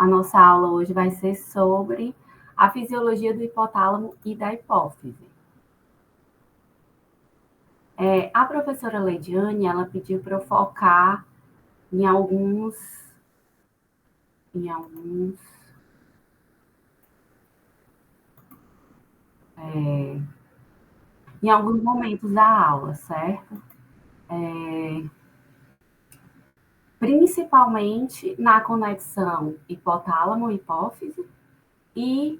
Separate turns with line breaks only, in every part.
A nossa aula hoje vai ser sobre a fisiologia do hipotálamo e da hipófise. A professora Leidiane, ela pediu para eu focar em alguns momentos da aula, certo? Principalmente na conexão hipotálamo-hipófise e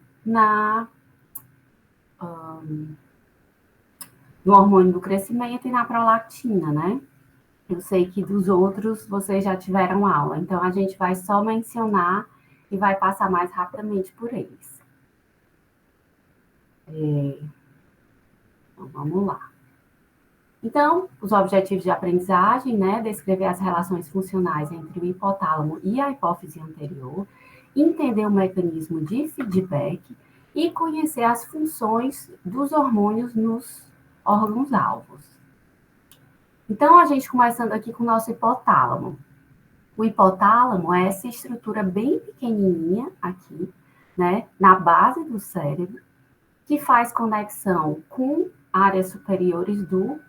no hormônio do crescimento e na prolactina, né? Eu sei que dos outros vocês já tiveram aula, então a gente vai só mencionar e vai passar mais rapidamente por eles. Então, vamos lá. Então, os objetivos de aprendizagem, né? Descrever as relações funcionais entre o hipotálamo e a hipófise anterior, entender o mecanismo de feedback e conhecer as funções dos hormônios nos órgãos-alvos. Então, a gente começando aqui com o nosso hipotálamo. O hipotálamo é essa estrutura bem pequenininha aqui, né, na base do cérebro, que faz conexão com áreas superiores do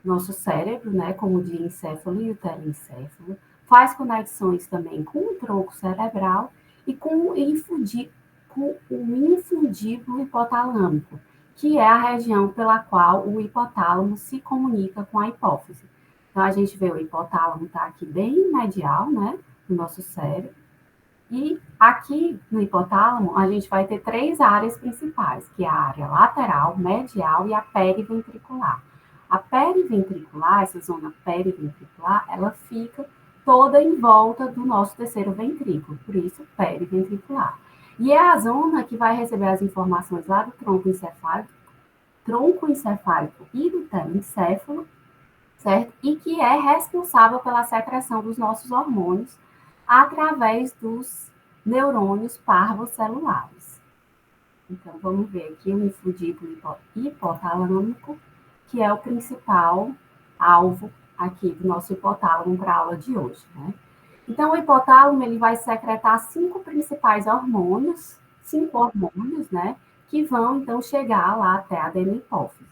nosso cérebro, né, como o diencéfalo e o telencéfalo, faz conexões também com o tronco cerebral e com o infundíbulo hipotalâmico, que é a região pela qual o hipotálamo se comunica com a hipófise. Então, a gente vê o hipotálamo está aqui bem medial, né, no nosso cérebro. E aqui no hipotálamo, a gente vai ter três áreas principais, que é a área lateral, medial e a periventricular. A periventricular, essa zona periventricular, ela fica toda em volta do nosso terceiro ventrículo, por isso periventricular. E é a zona que vai receber as informações lá do tronco encefálico e do telencéfalo, certo? E que é responsável pela secreção dos nossos hormônios através dos neurônios parvocelulares. Então, vamos ver aqui o infundíbulo hipotalâmico, que é o principal alvo aqui do nosso hipotálamo para a aula de hoje, né? Então, o hipotálamo, ele vai secretar cinco hormônios, né? Que vão, então, chegar lá até a adenopófise.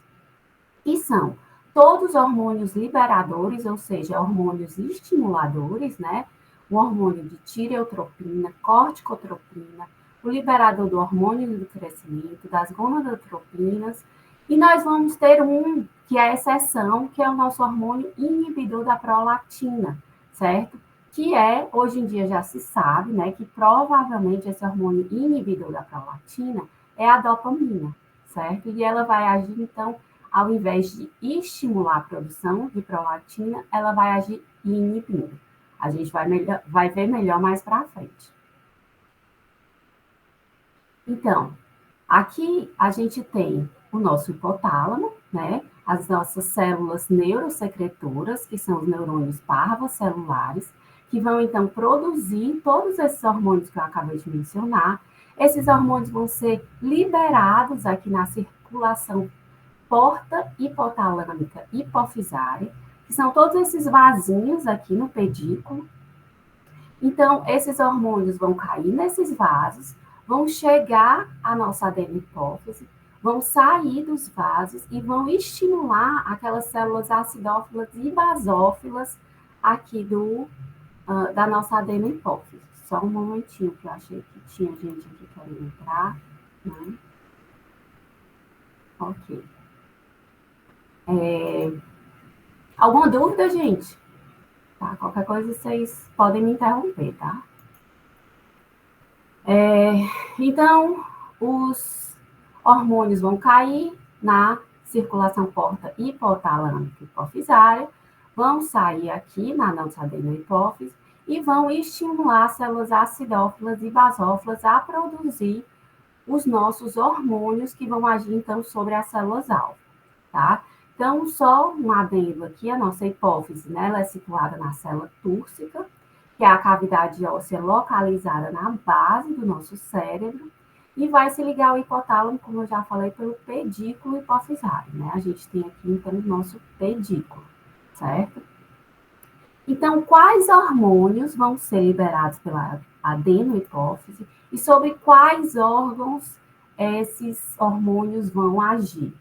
E são todos hormônios liberadores, ou seja, hormônios estimuladores, né? O hormônio de tireotropina, corticotropina, o liberador do hormônio do crescimento, das gonadotropinas, e nós vamos ter um que é a exceção, que é o nosso hormônio inibidor da prolactina, certo? Que é, hoje em dia já se sabe, né, que provavelmente esse hormônio inibidor da prolactina é a dopamina, certo? E ela vai agir, então, ao invés de estimular a produção de prolactina, ela vai agir inibindo. A gente vai ver melhor mais para frente. Então, aqui a gente tem o nosso hipotálamo, né? As nossas células neurosecretoras, que são os neurônios parvocelulares, que vão então produzir todos esses hormônios que eu acabei de mencionar. Esses hormônios vão ser liberados aqui na circulação porta hipotalâmica hipofisária, que são todos esses vasinhos aqui no pedículo. Então, esses hormônios vão cair nesses vasos, vão chegar à nossa adenopófise, vão sair dos vasos e vão estimular aquelas células acidófilas e basófilas aqui da nossa adenopófise. Só um momentinho, que eu achei que tinha gente aqui querendo entrar, né? Ok. Alguma dúvida, gente? Tá? Qualquer coisa vocês podem me interromper, tá? Então, os hormônios vão cair na circulação porta hipotalâmica hipofisária, vão sair aqui na nossa adenopófise e vão estimular células acidófilas e basófilas a produzir os nossos hormônios que vão agir, então, sobre as células-alvo, tá? Então, só um adendo aqui, a nossa hipófise, né, ela é situada na célula túrcica, que é a cavidade óssea localizada na base do nosso cérebro, e vai se ligar ao hipotálamo, como eu já falei, pelo pedículo hipofisário, né? A gente tem aqui, então, o nosso pedículo, certo? Então, quais hormônios vão ser liberados pela adenohipófise e sobre quais órgãos esses hormônios vão agir,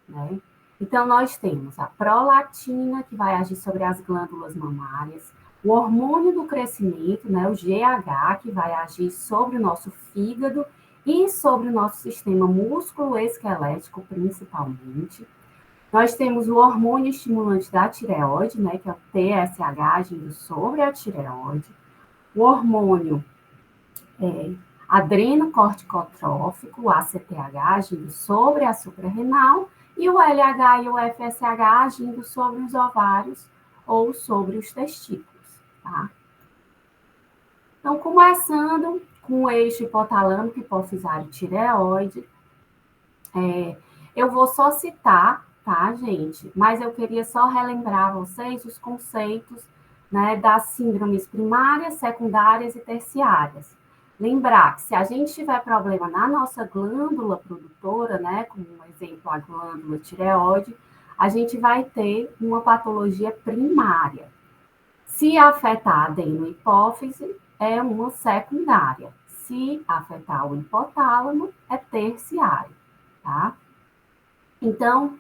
né? Então, nós temos a prolactina, que vai agir sobre as glândulas mamárias, o hormônio do crescimento, né, o GH, que vai agir sobre o nosso fígado e sobre o nosso sistema músculo-esquelético, principalmente. Nós temos o hormônio estimulante da tireoide, né, que é o TSH, agindo sobre a tireoide. O hormônio adrenocorticotrófico, o ACTH, agindo sobre a suprarrenal. E o LH e o FSH agindo sobre os ovários ou sobre os testículos, tá? Então, começando com o eixo hipotalâmico, hipofisário, tireoide, eu vou só citar, tá, gente? Mas eu queria só relembrar a vocês os conceitos, né, das síndromes primárias, secundárias e terciárias. Lembrar que se a gente tiver problema na nossa glândula produtora, né, como um exemplo a glândula tireoide, a gente vai ter uma patologia primária. Se afetar a adenohipófise, é uma secundária. Se afetar o hipotálamo, é terciário, tá? Então,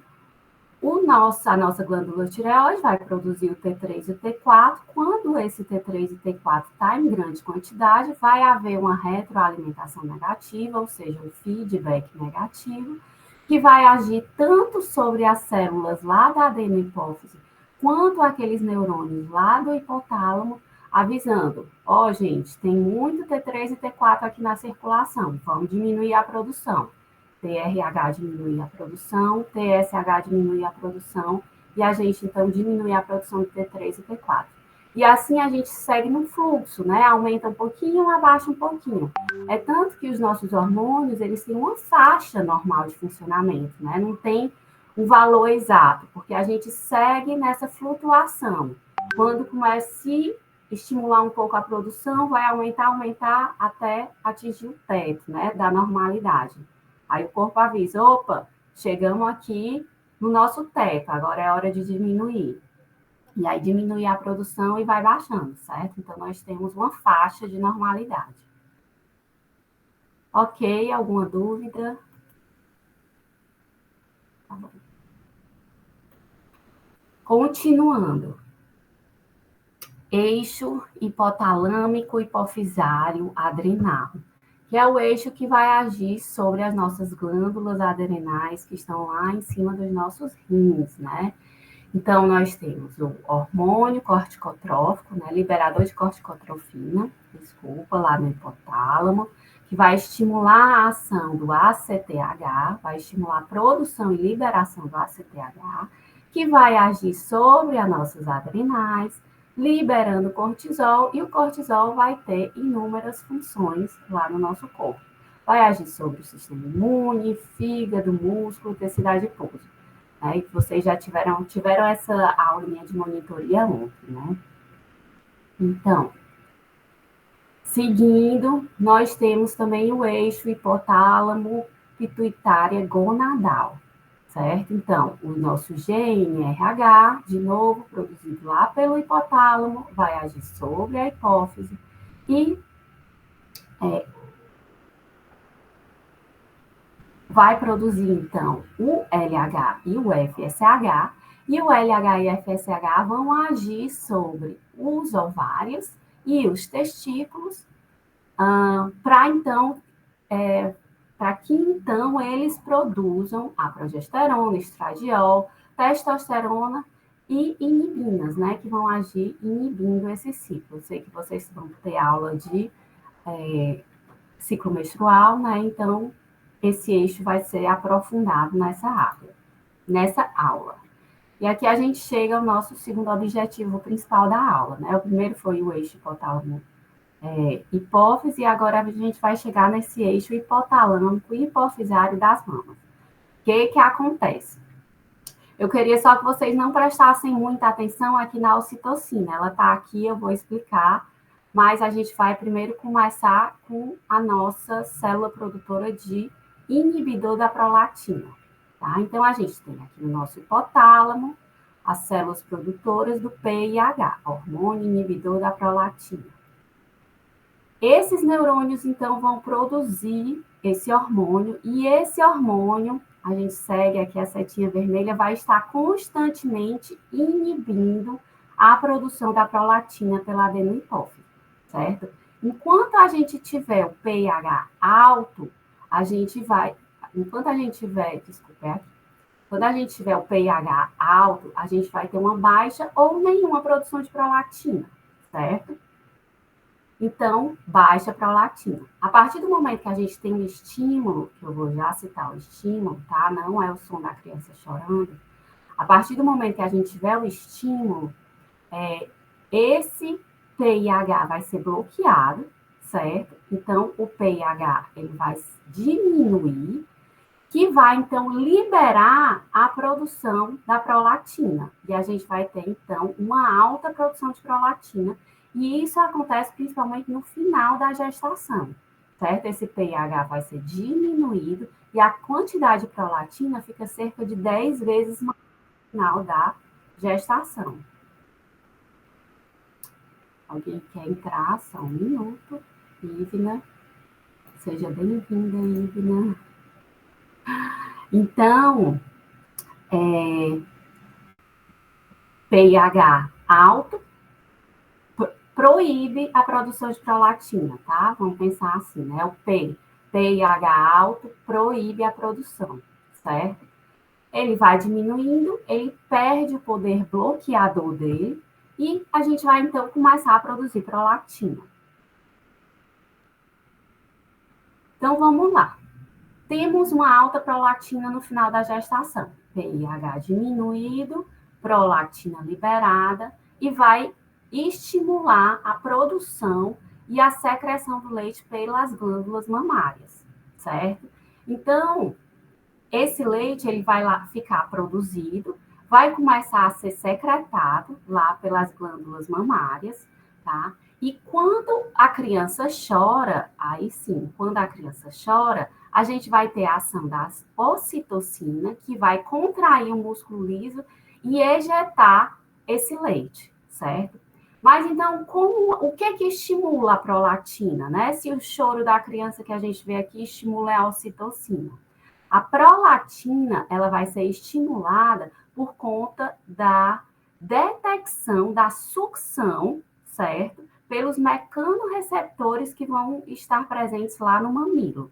a nossa glândula tireoide vai produzir o T3 e o T4. Quando esse T3 e T4 está em grande quantidade, vai haver uma retroalimentação negativa, ou seja, um feedback negativo, que vai agir tanto sobre as células lá da adenohipófise, quanto aqueles neurônios lá do hipotálamo, avisando, ó, gente, tem muito T3 e T4 aqui na circulação, vamos diminuir a produção. TRH diminui a produção, TSH diminui a produção, e a gente, então, diminui a produção de T3 e T4. E assim a gente segue no fluxo, né? Aumenta um pouquinho, abaixa um pouquinho. É tanto que os nossos hormônios, eles têm uma faixa normal de funcionamento, né? Não tem um valor exato, porque a gente segue nessa flutuação. Quando começa a se estimular um pouco a produção, vai aumentar até atingir o teto, né? Da normalidade. Aí o corpo avisa, opa, chegamos aqui no nosso teto, agora é hora de diminuir. E aí diminui a produção e vai baixando, certo? Então, nós temos uma faixa de normalidade. Ok, alguma dúvida? Tá bom. Continuando. Eixo hipotalâmico hipofisário adrenal, que é o eixo que vai agir sobre as nossas glândulas adrenais que estão lá em cima dos nossos rins, né? Então, nós temos o hormônio corticotrófico, né, liberador de corticotrofina, desculpa, lá no hipotálamo, que vai estimular a ação do ACTH, vai estimular a produção e liberação do ACTH, que vai agir sobre as nossas adrenais, liberando cortisol, e o cortisol vai ter inúmeras funções lá no nosso corpo. Vai agir sobre o sistema imune, fígado, músculo, tecido adiposo. Né? E vocês já tiveram essa aulinha de monitoria ontem, né? Então, seguindo, nós temos também o eixo hipotálamo pituitária gonadal, certo? Então, o nosso GNRH, de novo, produzido lá pelo hipotálamo, vai agir sobre a hipófise e vai produzir, então, o LH e o FSH, e o LH e FSH vão agir sobre os ovários e os testículos, para então, para que então eles produzam a progesterona, estradiol, testosterona e inibinas, né, que vão agir inibindo esse ciclo. Eu sei que vocês vão ter aula de ciclo menstrual, né, então esse eixo vai ser aprofundado nessa área, nessa aula. E aqui a gente chega ao nosso segundo objetivo principal da aula, né? O primeiro foi o eixo hipotálamo hipófise, e agora a gente vai chegar nesse eixo hipotalâmico e hipofisário das mamas. O que acontece? Eu queria só que vocês não prestassem muita atenção aqui na ocitocina. Ela está aqui, eu vou explicar, mas a gente vai primeiro começar com a nossa célula produtora de inibidor da prolactina. Tá? Então, a gente tem aqui no nosso hipotálamo as células produtoras do PIH, hormônio inibidor da prolactina. Esses neurônios, então, vão produzir esse hormônio, e esse hormônio, a gente segue aqui a setinha vermelha, vai estar constantemente inibindo a produção da prolactina pela adenohipófise, certo? Enquanto a gente tiver o pH alto, a gente vai... Enquanto a gente tiver... Desculpa, é aqui. Quando a gente tiver o pH alto, a gente vai ter uma baixa ou nenhuma produção de prolactina, certo? Então, baixa prolactina. A partir do momento que a gente tem um estímulo, que eu vou já citar o estímulo, tá? Não é o som da criança chorando. A partir do momento que a gente tiver o estímulo, esse PIH vai ser bloqueado, certo? Então, o PIH ele vai diminuir, que vai, então, liberar a produção da prolactina. E a gente vai ter, então, uma alta produção de prolactina, e isso acontece principalmente no final da gestação, certo? Esse pH vai ser diminuído e a quantidade de prolactina fica cerca de 10 vezes maior no final da gestação. Alguém quer entrar? Só um minuto. Ivna. Seja bem-vinda, Ivna. Então, pH alto proíbe a produção de prolactina, tá? Vamos pensar assim, né? O pH alto proíbe a produção, certo? Ele vai diminuindo, ele perde o poder bloqueador dele e a gente vai, então, começar a produzir prolactina. Então, vamos lá. Temos uma alta prolactina no final da gestação. pH diminuído, prolactina liberada e vai estimular a produção e a secreção do leite pelas glândulas mamárias, certo? Então, esse leite ele vai lá ficar produzido, vai começar a ser secretado lá pelas glândulas mamárias, tá? E quando a criança chora, aí sim, quando a criança chora, a gente vai ter a ação da ocitocina, que vai contrair o músculo liso e ejetar esse leite, certo? Mas então, o que estimula a prolactina, né? Se o choro da criança que a gente vê aqui estimula a ocitocina. A prolactina, ela vai ser estimulada por conta da detecção da sucção, certo? Pelos mecanorreceptores que vão estar presentes lá no mamilo.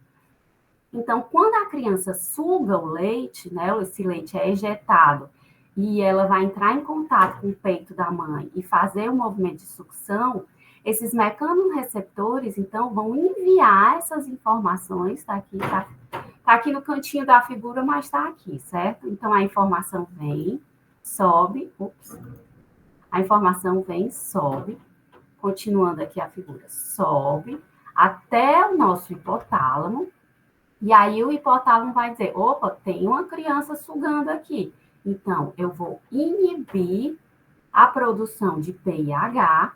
Então, quando a criança suga o leite, né, esse leite é ejetado e ela vai entrar em contato com o peito da mãe e fazer o movimento de sucção, esses mecanorreceptores, então, vão enviar essas informações, tá aqui no cantinho da figura, mas tá aqui, certo? Então, a informação vem, sobe, a informação vem, sobe, continuando aqui a figura, sobe, até o nosso hipotálamo, e aí o hipotálamo vai dizer, opa, tem uma criança sugando aqui. Então, eu vou inibir a produção de PIH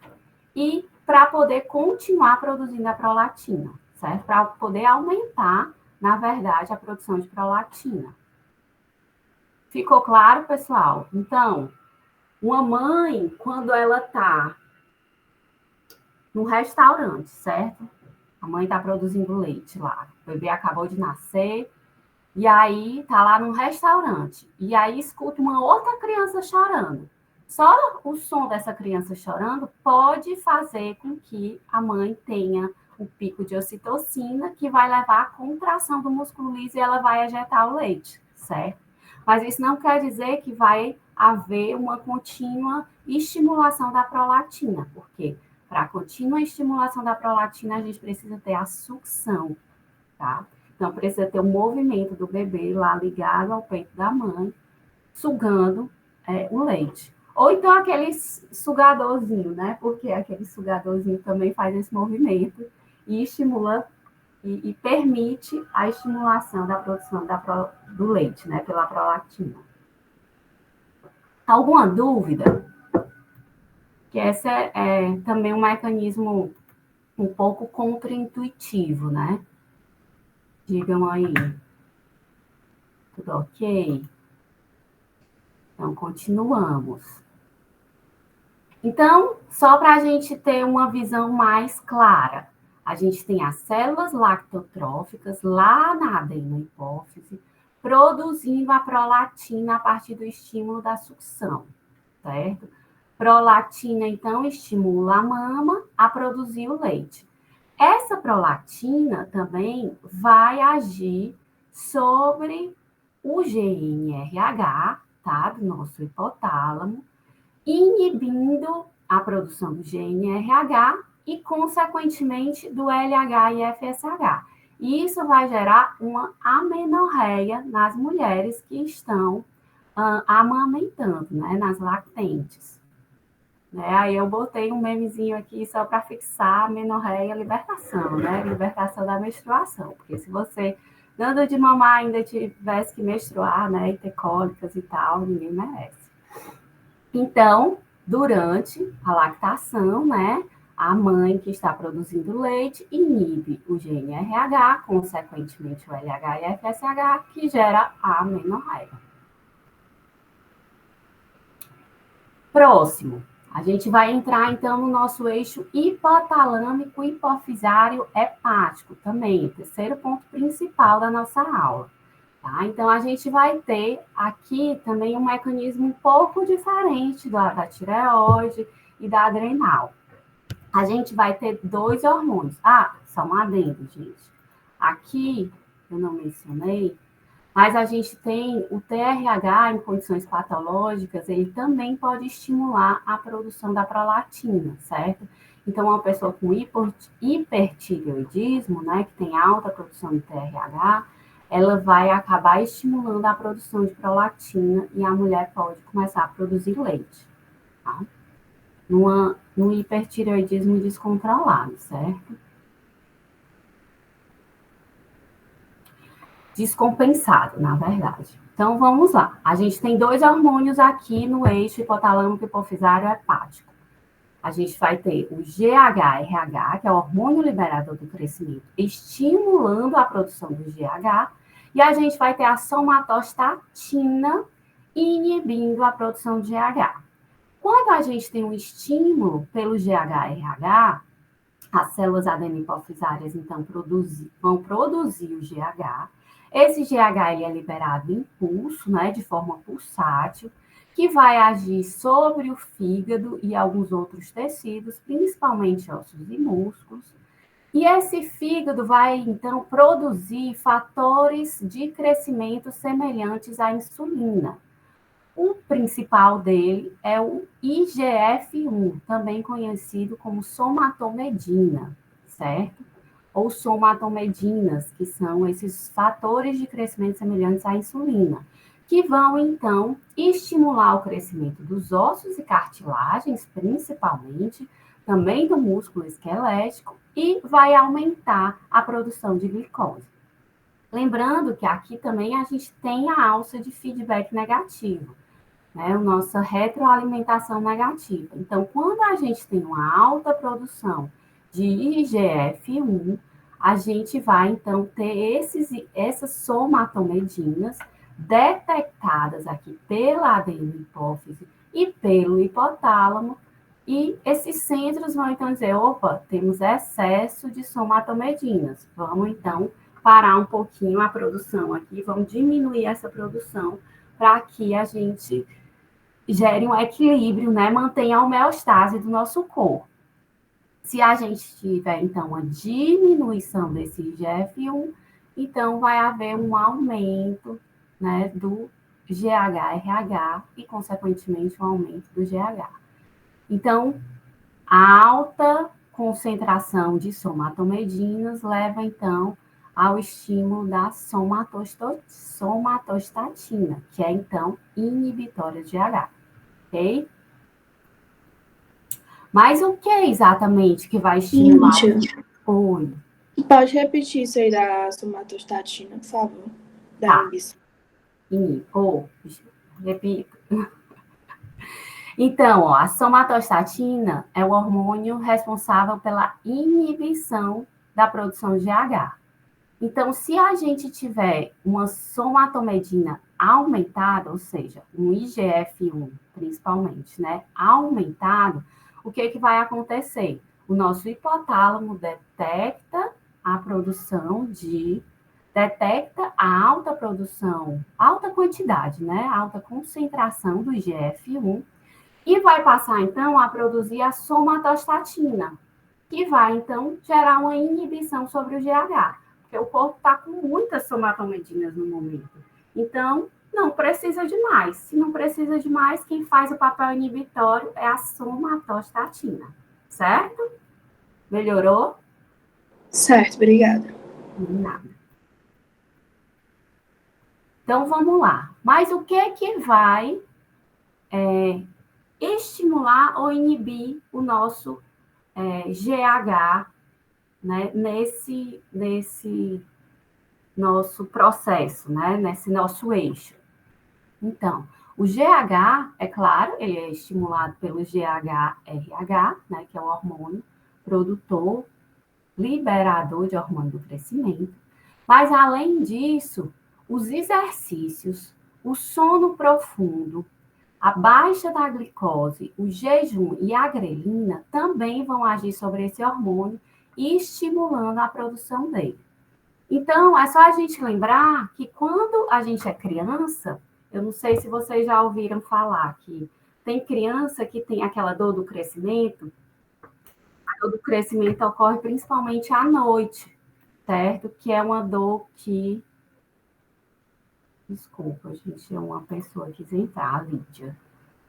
e para poder continuar produzindo a prolactina, certo? Para poder aumentar, na verdade, a produção de prolactina. Ficou claro, pessoal? Então, uma mãe, quando ela está no restaurante, certo? A mãe está produzindo leite lá, o bebê acabou de nascer, e aí tá lá no restaurante, e aí escuta uma outra criança chorando. Só o som dessa criança chorando pode fazer com que a mãe tenha um pico de ocitocina, que vai levar à contração do músculo liso e ela vai ejetar o leite, certo? Mas isso não quer dizer que vai haver uma contínua estimulação da prolactina, porque para a contínua estimulação da prolactina, a gente precisa ter a sucção, tá? Então, precisa ter o movimento do bebê lá ligado ao peito da mãe, sugando o leite. Ou então aquele sugadorzinho, né? Porque aquele sugadorzinho também faz esse movimento e estimula e permite a estimulação da produção do leite, né? Pela prolactina. Alguma dúvida? Que esse é também um mecanismo um pouco contraintuitivo, né? Digam aí. Tudo ok? Então, continuamos. Então, só para a gente ter uma visão mais clara, a gente tem as células lactotróficas lá na adenohipófise, produzindo a prolactina a partir do estímulo da sucção, certo? Prolactina, então, estimula a mama a produzir o leite. Essa prolactina também vai agir sobre o GNRH, tá? Do nosso hipotálamo, inibindo a produção do GNRH e, consequentemente, do LH e FSH. E isso vai gerar uma amenorreia nas mulheres que estão amamentando, né, nas lactentes. Né? Aí eu botei um memezinho aqui só para fixar amenorreia e libertação, né? Libertação da menstruação. Porque se você, dando de mamar, ainda tivesse que menstruar, né, e ter cólicas e tal, ninguém merece. Então, durante a lactação, né, a mãe que está produzindo leite inibe o GNRH, consequentemente o LH e FSH, que gera a amenorreia. Próximo, a gente vai entrar, então, no nosso eixo hipotalâmico hipofisário hepático, também, o terceiro ponto principal da nossa aula. Tá? Então, a gente vai ter aqui também um mecanismo um pouco diferente da tireoide e da adrenal. A gente vai ter dois hormônios. Ah, só um adendo, gente. Aqui, eu não mencionei, mas a gente tem o TRH em condições patológicas, ele também pode estimular a produção da prolactina, certo? Então, uma pessoa com hipertireoidismo, né, que tem alta produção de TRH, ela vai acabar estimulando a produção de prolactina e a mulher pode começar a produzir leite, tá? No hipertireoidismo descontrolado, certo? Descompensado, na verdade. Então, vamos lá. A gente tem dois hormônios aqui no eixo hipotalâmico hipofisário hepático. A gente vai ter o GHRH, que é o hormônio liberador do crescimento, estimulando a produção do GH, e a gente vai ter a somatostatina inibindo a produção de GH. Quando a gente tem um estímulo pelo GHRH, as células adenohipofisárias, então, vão produzir o GH. Esse GH ele é liberado em pulso, né, de forma pulsátil, que vai agir sobre o fígado e alguns outros tecidos, principalmente ossos e músculos. E esse fígado vai, então, produzir fatores de crescimento semelhantes à insulina. O principal dele é o IGF-1, também conhecido como somatomedina, certo? Ou somatomedinas, que são esses fatores de crescimento semelhantes à insulina, que vão, então, estimular o crescimento dos ossos e cartilagens, principalmente, também do músculo esquelético, e vai aumentar a produção de glicose. Lembrando que aqui também a gente tem a alça de feedback negativo, né? A nossa retroalimentação negativa. Então, quando a gente tem uma alta produção de IGF-1, a gente vai, então, ter essas somatomedinas detectadas aqui pela adenohipófise e pelo hipotálamo, e esses centros vão, então, dizer, opa, temos excesso de somatomedinas, vamos, então, parar um pouquinho a produção aqui, vamos diminuir essa produção para que a gente gere um equilíbrio, né? Mantenha a homeostase do nosso corpo. Se a gente tiver, então, uma diminuição desse IGF-1, então vai haver um aumento, né, do GHRH e, consequentemente, um aumento do GH. Então, a alta concentração de somatomedinas leva, então, ao estímulo da somatostatina, que é, então, inibitória de GH. Ok? Mas o que é exatamente que vai estimular? Oi.
Pode repetir isso aí da somatostatina, por favor? Da inibição.
Repito. Então, ó, a somatostatina é o hormônio responsável pela inibição da produção de GH. Então, se a gente tiver uma somatomedina aumentado, ou seja, um IGF-1, principalmente, né, aumentado, o que vai acontecer? O nosso hipotálamo detecta a alta produção, alta quantidade, né, alta concentração do IGF-1, e vai passar, então, a produzir a somatostatina, que vai, então, gerar uma inibição sobre o GH, porque o corpo está com muitas somatomedinas no momento. Então, não precisa de mais. Se não precisa de mais, quem faz o papel inibitório é a somatostatina, certo? Melhorou?
Certo, obrigada.
Nada. Então, vamos lá. Mas o que vai estimular ou inibir o nosso GH, né, nesse nosso processo, né, nesse nosso eixo? Então, o GH, é claro, ele é estimulado pelo GHRH, né, que é o hormônio produtor, liberador de hormônio do crescimento. Mas, além disso, os exercícios, o sono profundo, a baixa da glicose, o jejum e a grelina também vão agir sobre esse hormônio e estimulando a produção dele. Então, é só a gente lembrar que quando a gente é criança, eu não sei se vocês já ouviram falar que tem criança que tem aquela dor do crescimento. A dor do crescimento ocorre principalmente à noite, certo? Que é uma dor que... Desculpa, gente, é uma pessoa que quis entrar, a Lídia.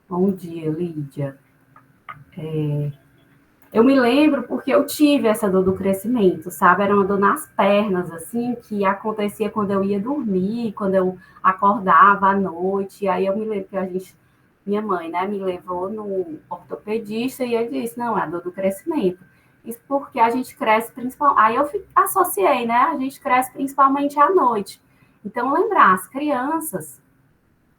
Bom dia, Lídia. Eu me lembro porque eu tive essa dor do crescimento, sabe? Era uma dor nas pernas, assim, que acontecia quando eu ia dormir, quando eu acordava à noite. Aí eu me lembro que minha mãe, né, me levou no ortopedista e ele disse, não, é a dor do crescimento. Isso porque a gente cresce principalmente... Aí eu associei, né? A gente cresce principalmente à noite. Então, lembrar, as crianças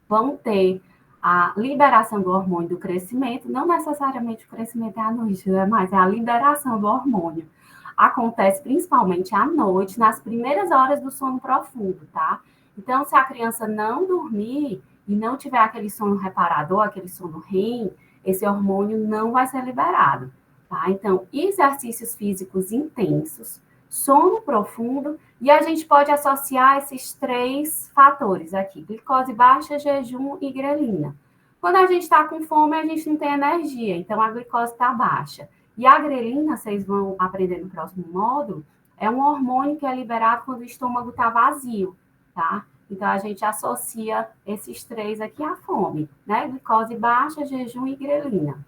vão ter a liberação do hormônio do crescimento, não necessariamente o crescimento é à noite, né? Mas é a liberação do hormônio. Acontece principalmente à noite, nas primeiras horas do sono profundo, tá? Então, se a criança não dormir e não tiver aquele sono reparador, aquele sono REM, esse hormônio não vai ser liberado, tá? Então, exercícios físicos intensos, sono profundo, e a gente pode associar esses 3 fatores aqui: glicose baixa, jejum e grelina. Quando a gente está com fome, a gente não tem energia, então a glicose está baixa. E a grelina, vocês vão aprender no próximo módulo, é um hormônio que é liberado quando o estômago está vazio, tá? Então a gente associa esses 3 aqui à fome, né? Glicose baixa, jejum e grelina.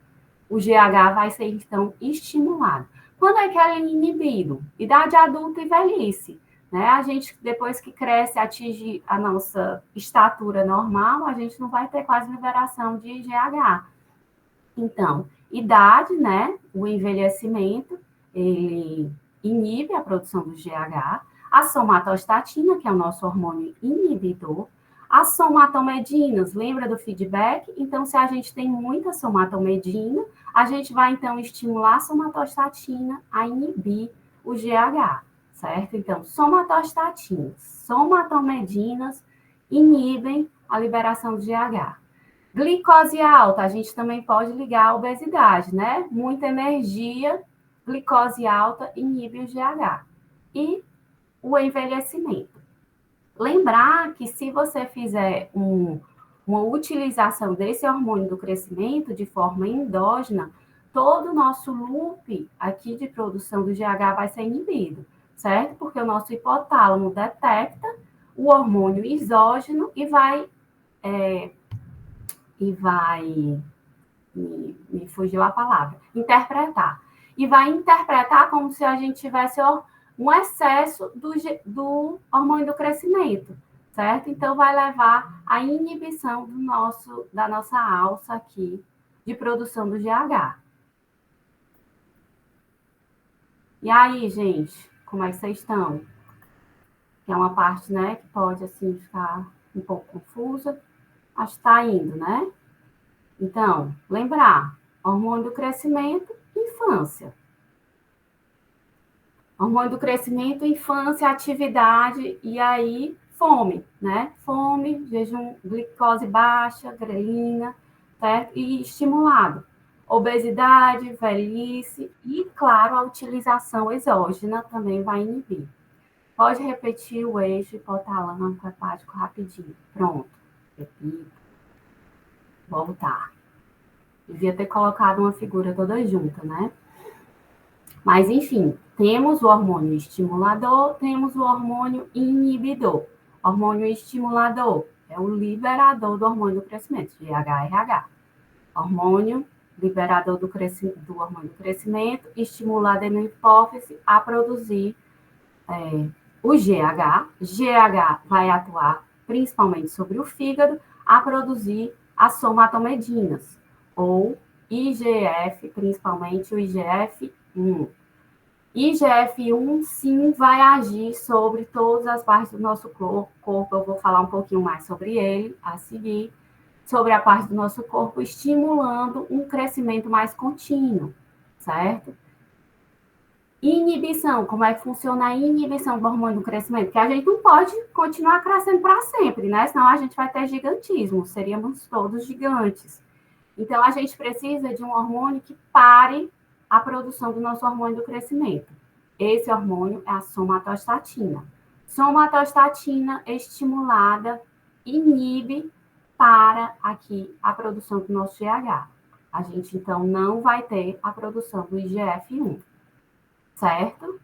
O GH vai ser, então, estimulado. Quando é que ele é inibido? Idade adulta e velhice. Né? A gente, depois que cresce, atinge a nossa estatura normal, a gente não vai ter quase liberação de GH. Então, idade, né? O envelhecimento, ele inibe a produção do GH. A somatostatina, que é o nosso hormônio inibidor. As somatomedinas, lembra do feedback? Então, se a gente tem muita somatomedina, a gente vai, então, estimular a somatostatina a inibir o GH, certo? Então, somatostatinas, somatomedinas inibem a liberação do GH. Glicose alta, a gente também pode ligar à obesidade, né? Muita energia, glicose alta inibe o GH. E o envelhecimento. Lembrar que se você fizer uma utilização desse hormônio do crescimento de forma endógena, todo o nosso loop aqui de produção do GH vai ser inibido, certo? Porque o nosso hipotálamo detecta o hormônio exógeno e vai me fugiu a palavra, interpretar. E vai interpretar como se a gente tivesse um excesso do hormônio do crescimento, certo? Então, vai levar à inibição da nossa alça aqui de produção do GH. E aí, gente, como é que vocês estão? Que é uma parte, né, que pode, assim, ficar um pouco confusa. Acho que está indo, né? Então, lembrar, hormônio do crescimento, infância. Hormônio do crescimento, infância, atividade, e aí fome, né? Fome, jejum, glicose baixa, grelina, certo? E estimulado. Obesidade, velhice e, claro, a utilização exógena também vai inibir. Pode repetir o eixo hipotalâmico hepático rapidinho. Pronto. Repito. Voltar. Devia ter colocado uma figura toda junta, né? Mas, enfim, temos o hormônio estimulador, temos o hormônio inibidor. Hormônio estimulador é o liberador do hormônio do crescimento, GHRH. Hormônio liberador do hormônio do crescimento, estimula a adenocórtex a produzir o GH. GH vai atuar principalmente sobre o fígado, a produzir as somatomedinas, ou IGF, principalmente o IGF-1. IGF-1, sim, vai agir sobre todas as partes do nosso corpo. Eu vou falar um pouquinho mais sobre ele a seguir, sobre a parte do nosso corpo, estimulando um crescimento mais contínuo, certo? Inibição, como é que funciona a inibição do hormônio do crescimento? Porque a gente não pode continuar crescendo para sempre, né? Senão a gente vai ter gigantismo, seríamos todos gigantes. Então, a gente precisa de um hormônio que pare a produção do nosso hormônio do crescimento. Esse hormônio é a somatostatina. Somatostatina estimulada inibe para aqui a produção do nosso GH. A gente, então, não vai ter a produção do IGF-1, certo?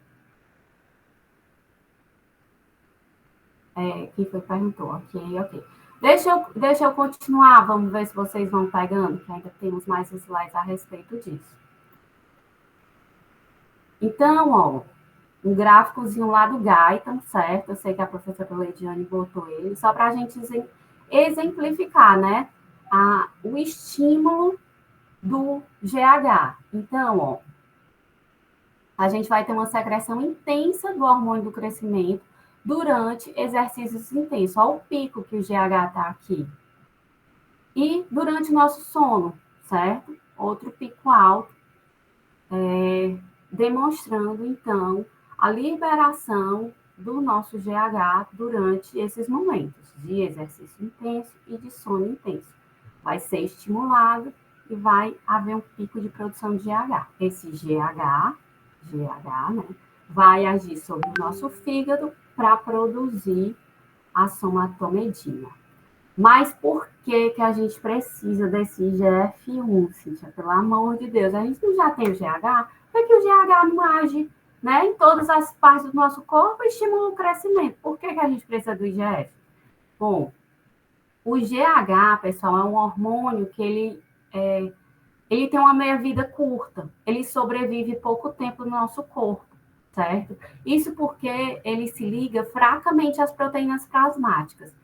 Quem foi que perguntou? Ok. Deixa eu continuar, vamos ver se vocês vão pegando, que ainda temos mais slides a respeito disso. Então, ó, um gráficozinho lá do Guyton, certo? Eu sei que a professora Leidiane botou ele, só para a gente exemplificar, né? O estímulo do GH. Então, ó, a gente vai ter uma secreção intensa do hormônio do crescimento durante exercícios intensos. Olha o pico que o GH está aqui. E durante o nosso sono, certo? Outro pico alto, demonstrando, então, a liberação do nosso GH durante esses momentos de exercício intenso e de sono intenso. Vai ser estimulado e vai haver um pico de produção de GH. Esse GH, né, vai agir sobre o nosso fígado para produzir a somatomedina. Mas por que a gente precisa desse IGF-1, Cíntia? Pelo amor de Deus, a gente não já tem o GH? Por que o GH não age, né, em todas as partes do nosso corpo e estimula o crescimento? Por que a gente precisa do IGF? Bom, o GH, pessoal, é um hormônio que ele tem uma meia-vida curta. Ele sobrevive pouco tempo no nosso corpo, certo? Isso porque ele se liga fracamente às proteínas plasmáticas.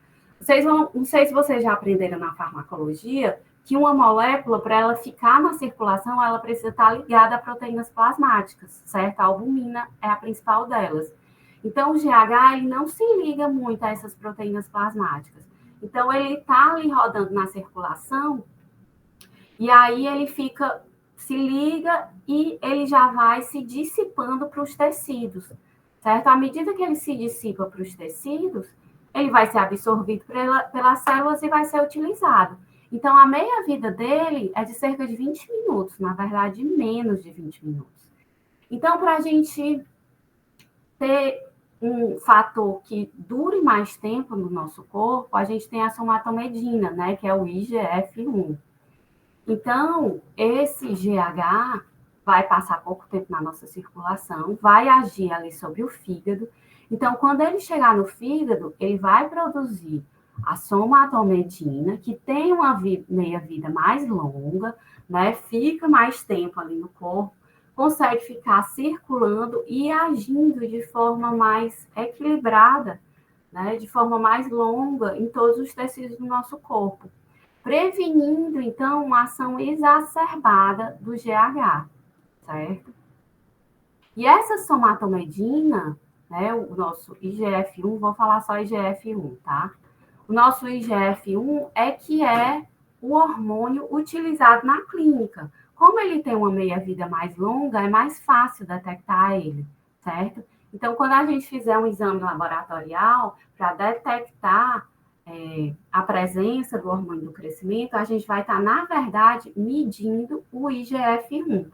Não sei se vocês já aprenderam na farmacologia que uma molécula, para ela ficar na circulação, ela precisa estar ligada a proteínas plasmáticas, certo? A albumina é a principal delas. Então, o GH, ele não se liga muito a essas proteínas plasmáticas. Então, ele está ali rodando na circulação, e aí ele se liga e ele já vai se dissipando para os tecidos, certo? À medida que ele se dissipa para os tecidos, ele vai ser absorvido pelas células e vai ser utilizado. Então, a meia-vida dele é de cerca de 20 minutos, na verdade, menos de 20 minutos. Então, para a gente ter um fator que dure mais tempo no nosso corpo, a gente tem a somatomedina, né, que é o IGF-1. Então, esse GH vai passar pouco tempo na nossa circulação, vai agir ali sobre o fígado. Então, quando ele chegar no fígado, ele vai produzir a somatomedina, que tem uma meia-vida mais longa, né? Fica mais tempo ali no corpo, consegue ficar circulando e agindo de forma mais equilibrada, né? De forma mais longa em todos os tecidos do nosso corpo, prevenindo, então, uma ação exacerbada do GH, certo? E essa somatomedina, né, o nosso IGF-1, vou falar só IGF-1, tá? O nosso IGF-1 é o hormônio utilizado na clínica. Como ele tem uma meia-vida mais longa, é mais fácil detectar ele, certo? Então, quando a gente fizer um exame laboratorial para detectar a presença do hormônio do crescimento, a gente vai estar, na verdade, medindo o IGF-1.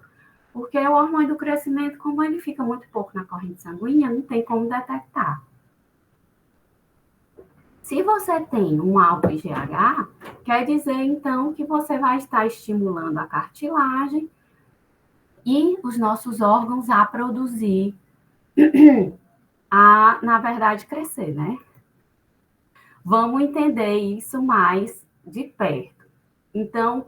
Porque o hormônio do crescimento, como ele fica muito pouco na corrente sanguínea, não tem como detectar. Se você tem um alto IGH, quer dizer, então, que você vai estar estimulando a cartilagem e os nossos órgãos a produzir, na verdade, crescer, né? Vamos entender isso mais de perto. Então,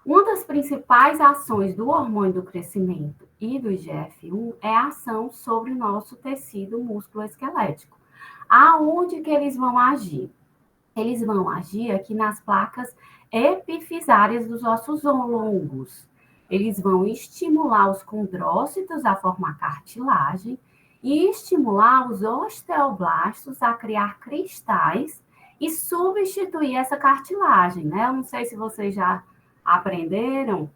uma das principais ações do hormônio do crescimento e do IGF-1 é a ação sobre o nosso tecido músculo-esquelético. Aonde que eles vão agir? Eles vão agir aqui nas placas epifisárias dos ossos longos. Eles vão estimular os condrócitos a formar cartilagem e estimular os osteoblastos a criar cristais e substituir essa cartilagem, né? Eu não sei se vocês já aprenderam,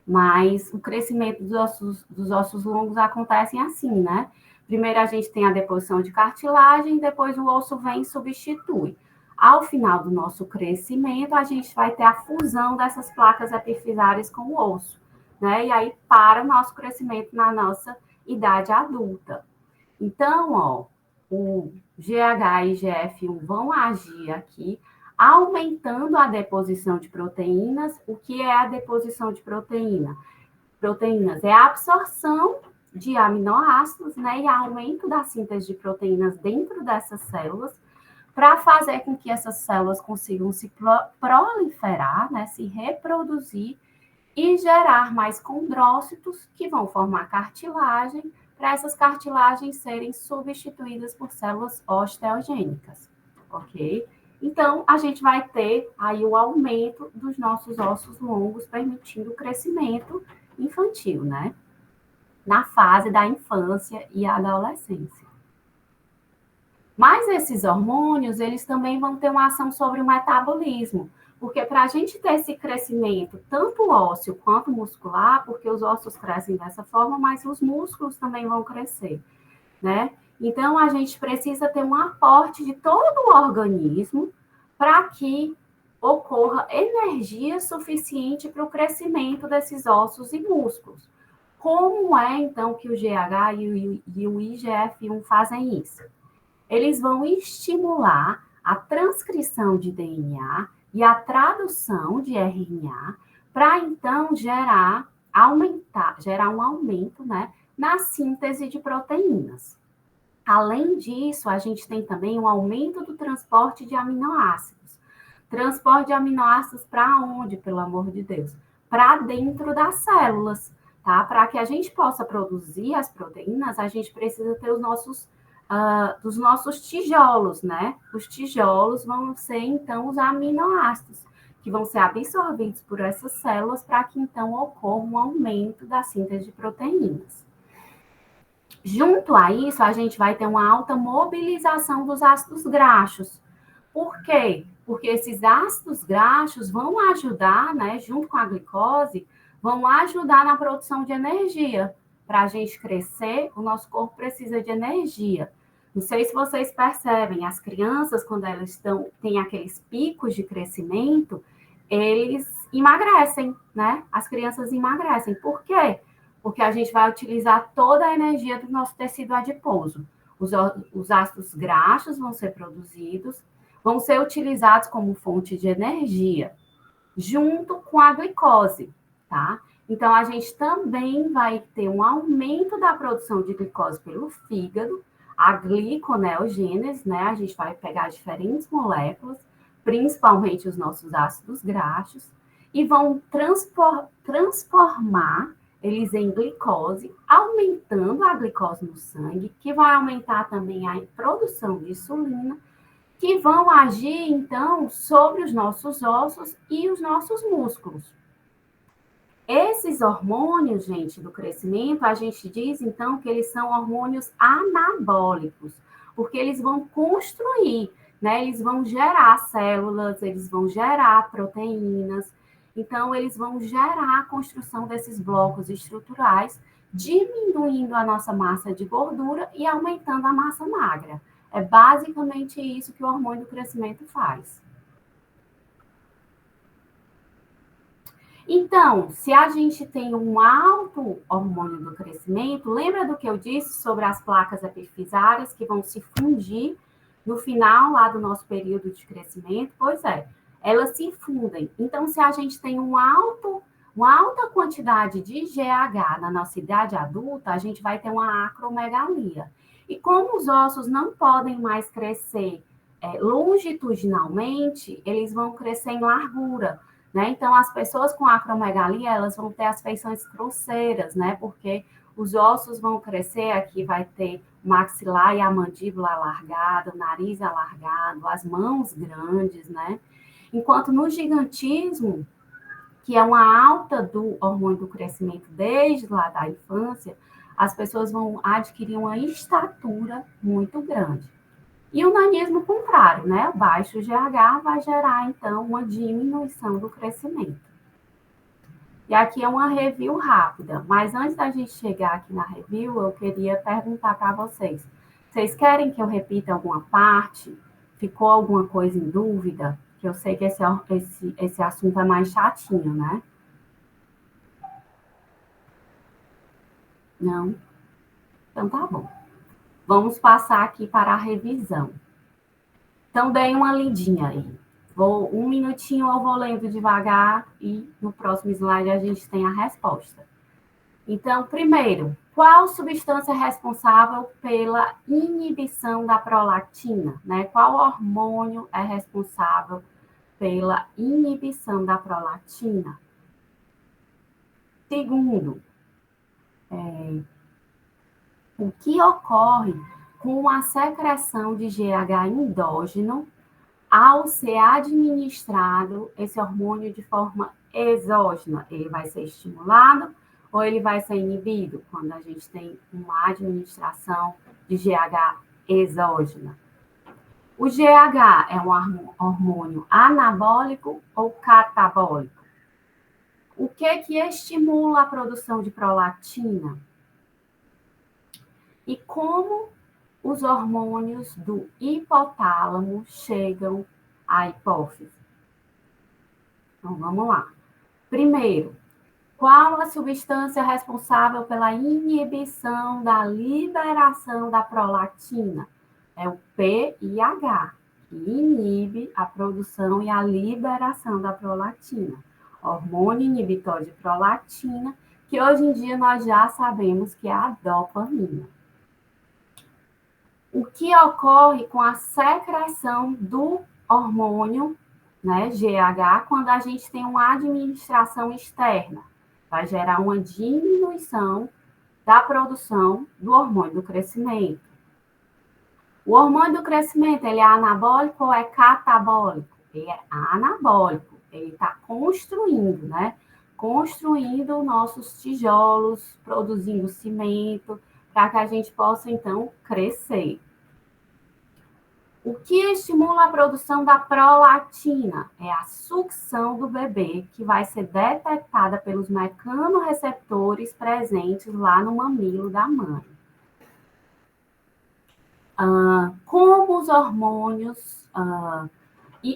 mas o crescimento dos ossos longos acontece assim, né? Primeiro a gente tem a deposição de cartilagem, depois o osso vem e substitui. Ao final do nosso crescimento, a gente vai ter a fusão dessas placas epifisárias com o osso, né? E aí para o nosso crescimento na nossa idade adulta. Então, ó, o GH e GF1 vão agir aqui, aumentando a deposição de proteínas. O que é a deposição de proteína? Proteínas é a absorção de aminoácidos, né, e aumento da síntese de proteínas dentro dessas células, para fazer com que essas células consigam se proliferar, né, se reproduzir e gerar mais condrócitos que vão formar cartilagem, para essas cartilagens serem substituídas por células osteogênicas, ok? Então, a gente vai ter aí o aumento dos nossos ossos longos, permitindo o crescimento infantil, né? Na fase da infância e adolescência. Mas esses hormônios, eles também vão ter uma ação sobre o metabolismo, porque para a gente ter esse crescimento, tanto ósseo quanto muscular, porque os ossos crescem dessa forma, mas os músculos também vão crescer, né? Então, a gente precisa ter um aporte de todo o organismo para que ocorra energia suficiente para o crescimento desses ossos e músculos. Como é, então, que o GH e o IGF-1 fazem isso? Eles vão estimular a transcrição de DNA e a tradução de RNA para, então, gerar um aumento, né, na síntese de proteínas. Além disso, a gente tem também um aumento do transporte de aminoácidos. Transporte de aminoácidos para onde, pelo amor de Deus? Para dentro das células, tá? Para que a gente possa produzir as proteínas, a gente precisa ter dos nossos tijolos, né? Os tijolos vão ser, então, os aminoácidos, que vão ser absorvidos por essas células para que, então, ocorra um aumento da síntese de proteínas. Junto a isso, a gente vai ter uma alta mobilização dos ácidos graxos. Por quê? Porque esses ácidos graxos vão ajudar, né, junto com a glicose, vão ajudar na produção de energia. Para a gente crescer, o nosso corpo precisa de energia. Não sei se vocês percebem, as crianças, quando elas têm aqueles picos de crescimento, eles emagrecem, né? As crianças emagrecem. Por quê? Porque a gente vai utilizar toda a energia do nosso tecido adiposo. Os ácidos graxos vão ser produzidos, vão ser utilizados como fonte de energia, junto com a glicose, tá? Então, a gente também vai ter um aumento da produção de glicose pelo fígado, a gliconeogênese, né? A gente vai pegar diferentes moléculas, principalmente os nossos ácidos graxos, e vão transformar eles em glicose, aumentando a glicose no sangue, que vai aumentar também a produção de insulina, que vão agir, então, sobre os nossos ossos e os nossos músculos. Esses hormônios, gente, do crescimento, a gente diz, então, que eles são hormônios anabólicos, porque eles vão construir, né? Eles vão gerar células, eles vão gerar proteínas, então, eles vão gerar a construção desses blocos estruturais diminuindo a nossa massa de gordura e aumentando a massa magra. É basicamente isso que o hormônio do crescimento faz. Então, se a gente tem um alto hormônio do crescimento, lembra do que eu disse sobre as placas epifisárias que vão se fundir no final lá do nosso período de crescimento? Pois é, elas se fundem. Então, se a gente tem uma alta quantidade de GH na nossa idade adulta, a gente vai ter uma acromegalia. E como os ossos não podem mais crescer longitudinalmente, eles vão crescer em largura. Né? Então, as pessoas com acromegalia, elas vão ter as feições grosseiras, né? Porque os ossos vão crescer, aqui vai ter o maxilar e a mandíbula alargada, o nariz alargado, as mãos grandes, né? Enquanto no gigantismo, que é uma alta do hormônio do crescimento desde lá da infância, as pessoas vão adquirir uma estatura muito grande. E o nanismo contrário, né? O baixo GH vai gerar, então, uma diminuição do crescimento. E aqui é uma review rápida, mas antes da gente chegar aqui na review, eu queria perguntar para vocês. Vocês querem que eu repita alguma parte? Ficou alguma coisa em dúvida? Que eu sei que esse assunto é mais chatinho, né? Não? Então tá bom. Vamos passar aqui para a revisão. Então, deem uma lidinha aí. Um minutinho eu vou lendo devagar e no próximo slide a gente tem a resposta. Então, primeiro, qual substância é responsável pela inibição da prolactina? Né? Qual hormônio é responsável pela inibição da prolactina? Segundo, o que ocorre com a secreção de GH endógeno ao ser administrado esse hormônio de forma exógena? Ele vai ser estimulado ou ele vai ser inibido quando a gente tem uma administração de GH exógena? O GH é um hormônio anabólico ou catabólico? O que estimula a produção de prolactina? E como os hormônios do hipotálamo chegam à hipófise? Então, vamos lá. Primeiro, qual a substância responsável pela inibição da liberação da prolactina? É o PIH, que inibe a produção e a liberação da prolactina. Hormônio inibitor de prolactina, que hoje em dia nós já sabemos que é a dopamina. O que ocorre com a secreção do hormônio, né, GH, quando a gente tem uma administração externa? Vai gerar uma diminuição da produção do hormônio do crescimento. O hormônio do crescimento, ele é anabólico ou é catabólico? Ele é anabólico, ele está construindo, né? Construindo nossos tijolos, produzindo cimento, para que a gente possa, então, crescer. O que estimula a produção da prolactina? É a sucção do bebê, que vai ser detectada pelos mecanorreceptores presentes lá no mamilo da mãe. Como os hormônios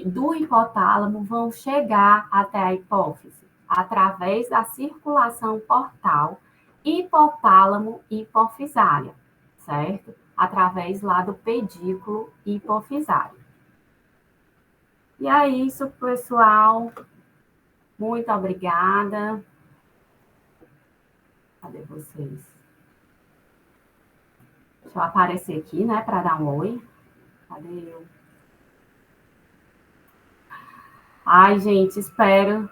do hipotálamo vão chegar até a hipófise? Através da circulação portal hipotálamo-hipofisária, certo? Através lá do pedículo hipofisário. E é isso, pessoal. Muito obrigada. Cadê vocês? Deixa eu aparecer aqui, né, para dar um oi. Cadê eu? Ai, gente, espero